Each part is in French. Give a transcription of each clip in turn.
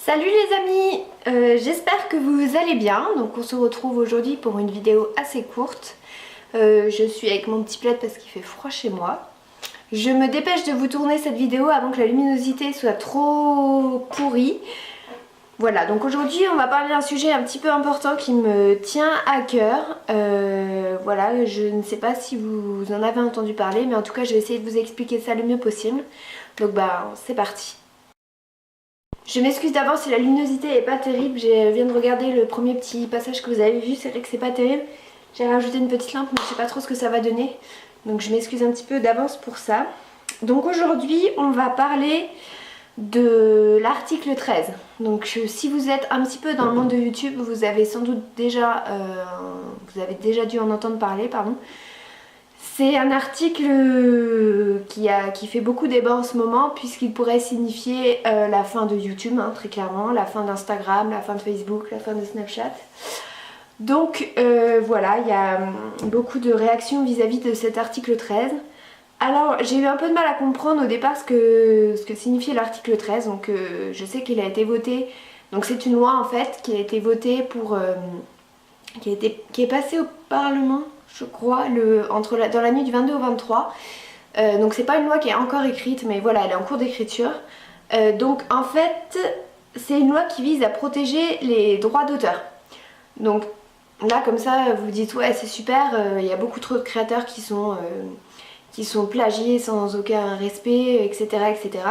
Salut les amis, j'espère que vous allez bien. Donc on se retrouve aujourd'hui pour une vidéo assez courte. Je suis avec mon petit plaid parce qu'il fait froid chez moi. Je me dépêche de vous tourner cette vidéo avant que la luminosité soit trop pourrie. Voilà, donc aujourd'hui on va parler d'un sujet un petit peu important qui me tient à cœur. Voilà, je ne sais pas si vous en avez entendu parler, mais en tout cas je vais essayer de vous expliquer ça le mieux possible. Donc bah c'est parti. Je m'excuse d'avance si la luminosité est pas terrible, je viens de regarder le premier petit passage que vous avez vu, c'est vrai que c'est pas terrible. J'ai rajouté une petite lampe mais je sais pas trop ce que ça va donner, donc je m'excuse un petit peu d'avance pour ça. Donc aujourd'hui on va parler de l'article 13. Donc si vous êtes un petit peu dans le monde de YouTube, vous avez sans doute déjà, dû en entendre parler, pardon. C'est un article qui fait beaucoup débat en ce moment puisqu'il pourrait signifier la fin de YouTube, hein, très clairement, la fin d'Instagram, la fin de Facebook, la fin de Snapchat. Donc voilà, il y a beaucoup de réactions vis-à-vis de cet article 13. Alors j'ai eu un peu de mal à comprendre au départ ce que signifiait l'article 13, donc je sais qu'il a été voté, donc c'est une loi en fait qui a été votée pour... qui est passée au Parlement, je crois, dans la nuit du 22 au 23. Donc c'est pas une loi qui est encore écrite, mais voilà, elle est en cours d'écriture. Donc en fait, c'est une loi qui vise à protéger les droits d'auteur. Donc là, comme ça, vous dites ouais, c'est super, il y a beaucoup trop de créateurs qui sont plagiés sans aucun respect, etc., etc.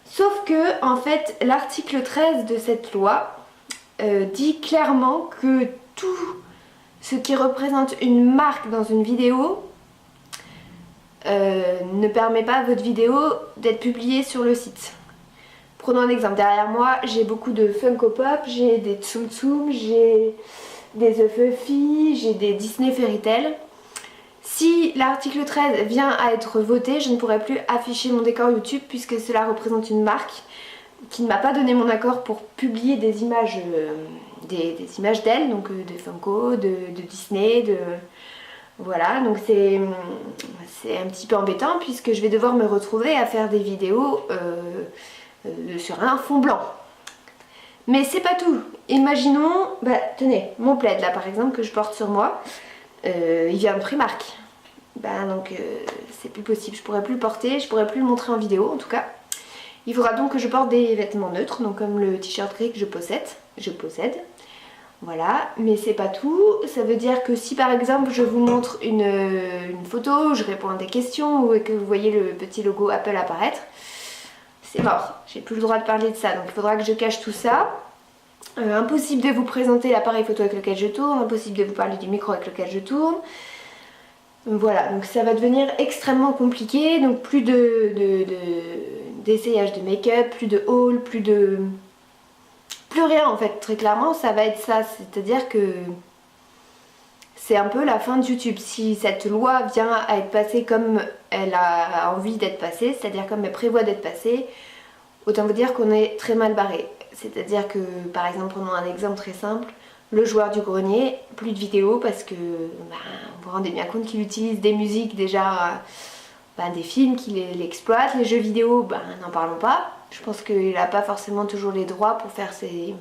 Sauf que, en fait, l'article 13 de cette loi dit clairement que tout ce qui représente une marque dans une vidéo ne permet pas à votre vidéo d'être publiée sur le site. Prenons un exemple, derrière moi j'ai beaucoup de Funko Pop, j'ai des Tsum Tsum, j'ai des The Fluffy, j'ai des Disney Fairy Tail. Si l'article 13 vient à être voté, je ne pourrai plus afficher mon décor YouTube puisque cela représente une marque qui ne m'a pas donné mon accord pour publier des images d'elle, donc de Funko, de Disney, voilà, donc c'est un petit peu embêtant puisque je vais devoir me retrouver à faire des vidéos sur un fond blanc. Mais c'est pas tout. Imaginons, tenez, mon plaid là par exemple que je porte sur moi, il vient de Primark. Donc c'est plus possible, je pourrais plus le porter, je pourrais plus le montrer en vidéo en tout cas. Il faudra donc que je porte des vêtements neutres, donc comme le t-shirt gris que je possède. Voilà, mais c'est pas tout. Ça veut dire que si par exemple je vous montre une photo, je réponds à des questions ou que vous voyez le petit logo Apple apparaître, c'est mort. J'ai plus le droit de parler de ça, donc il faudra que je cache tout ça. Impossible de vous présenter l'appareil photo avec lequel je tourne, impossible de vous parler du micro avec lequel je tourne. Voilà, donc ça va devenir extrêmement compliqué, donc plus d'essayage de make-up, plus de haul, plus rien en fait, très clairement ça va être ça, c'est-à-dire que c'est un peu la fin de YouTube. Si cette loi vient à être passée comme elle a envie d'être passée, c'est-à-dire comme elle prévoit d'être passée, autant vous dire qu'on est très mal barré. C'est-à-dire que par exemple, prenons un exemple très simple, le joueur du grenier, plus de vidéos parce que vous vous rendez bien compte qu'il utilise des musiques déjà, des films qu'il exploite, les jeux vidéo, n'en parlons pas. Je pense qu'il n'a pas forcément toujours les droits pour faire ces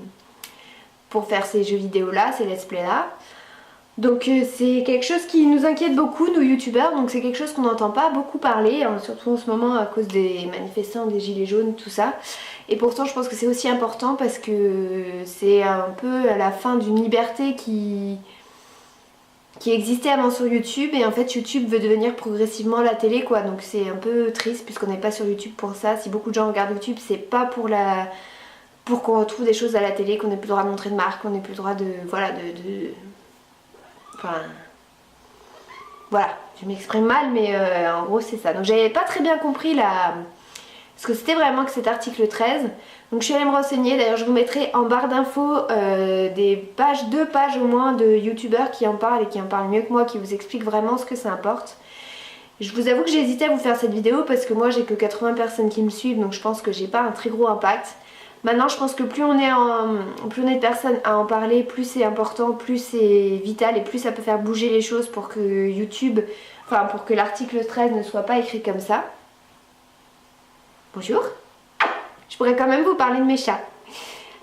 jeux vidéo là, ces let's play là. Donc c'est quelque chose qui nous inquiète beaucoup nous youtubeurs, donc c'est quelque chose qu'on n'entend pas beaucoup parler, hein, surtout en ce moment à cause des manifestants, des gilets jaunes, tout ça. Et pourtant je pense que c'est aussi important parce que c'est un peu la fin d'une liberté qui existait avant sur YouTube, et en fait YouTube veut devenir progressivement la télé quoi, donc c'est un peu triste puisqu'on n'est pas sur YouTube pour ça. Si beaucoup de gens regardent YouTube, c'est pas pour qu'on retrouve des choses à la télé, qu'on n'ait plus le droit de montrer de marque, qu'on n'ait plus le droit de... Voilà, Enfin... Voilà, je m'exprime mal mais en gros c'est ça. Donc j'avais pas très bien compris ce que c'était vraiment que cet article 13. Donc je suis allée me renseigner, d'ailleurs je vous mettrai en barre d'infos deux pages au moins de youtubeurs qui en parlent et qui en parlent mieux que moi, qui vous expliquent vraiment ce que ça importe. Je vous avoue que j'ai hésité à vous faire cette vidéo parce que moi j'ai que 80 personnes qui me suivent, donc je pense que j'ai pas un très gros impact. Maintenant je pense que plus on est de personnes à en parler, plus c'est important, plus c'est vital et plus ça peut faire bouger les choses pour que YouTube, pour que l'article 13 ne soit pas écrit comme ça. Bonjour. Je pourrais quand même vous parler de mes chats.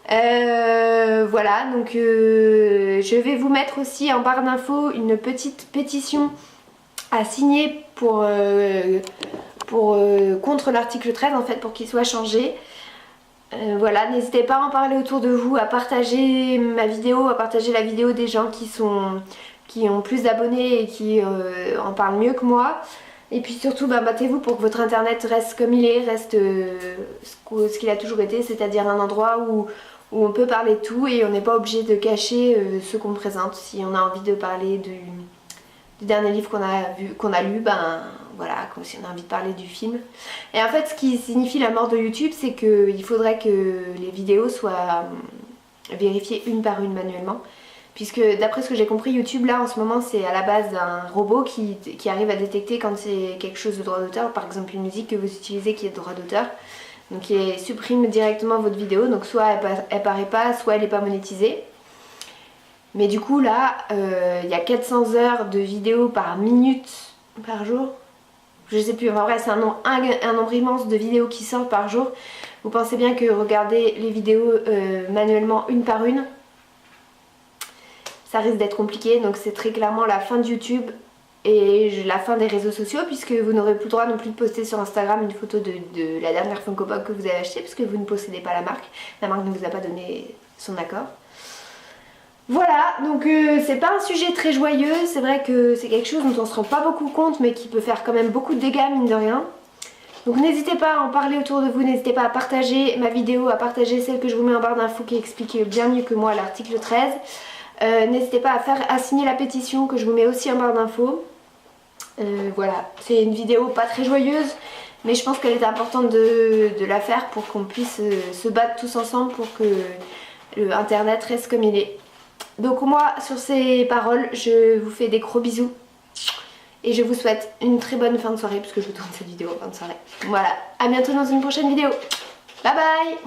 Voilà, donc je vais vous mettre aussi en barre d'infos une petite pétition à signer contre l'article 13 en fait, pour qu'il soit changé. Voilà, n'hésitez pas à en parler autour de vous, à partager ma vidéo, à partager la vidéo des gens qui ont plus d'abonnés et qui en parlent mieux que moi. Et puis surtout, battez-vous pour que votre internet reste comme il est, reste ce qu'il a toujours été, c'est-à-dire un endroit où on peut parler de tout et on n'est pas obligé de cacher ce qu'on présente. Si on a envie de parler du dernier livre qu'on a lu, voilà, comme si on a envie de parler du film. Et en fait, ce qui signifie la mort de YouTube, c'est qu'il faudrait que les vidéos soient vérifiées une par une manuellement. Puisque d'après ce que j'ai compris, YouTube là en ce moment c'est à la base un robot qui arrive à détecter quand c'est quelque chose de droit d'auteur, par exemple une musique que vous utilisez qui est de droit d'auteur. Donc il supprime directement votre vidéo, donc soit elle paraît pas, soit elle n'est pas monétisée. Mais du coup là, il y a 400 heures de vidéos par minute, par jour. Je sais plus, en vrai c'est un nombre immense de vidéos qui sortent par jour. Vous pensez bien que regarder les vidéos manuellement une par une, ça risque d'être compliqué, donc c'est très clairement la fin de YouTube et la fin des réseaux sociaux, puisque vous n'aurez plus le droit non plus de poster sur Instagram une photo de la dernière Funko Pop que vous avez achetée, puisque vous ne possédez pas la marque ne vous a pas donné son accord. Voilà, donc c'est pas un sujet très joyeux, c'est vrai que c'est quelque chose dont on se rend pas beaucoup compte, mais qui peut faire quand même beaucoup de dégâts mine de rien. Donc n'hésitez pas à en parler autour de vous, n'hésitez pas à partager ma vidéo, à partager celle que je vous mets en barre d'infos qui explique bien mieux que moi l'article 13. N'hésitez pas à signer la pétition que je vous mets aussi en barre d'infos. Voilà, c'est une vidéo pas très joyeuse, mais je pense qu'elle est importante de la faire pour qu'on puisse se battre tous ensemble pour que internet reste comme il est. Donc moi, sur ces paroles, je vous fais des gros bisous et je vous souhaite une très bonne fin de soirée, puisque je vous tourne cette vidéo en fin de soirée. Voilà, à bientôt dans une prochaine vidéo. Bye bye.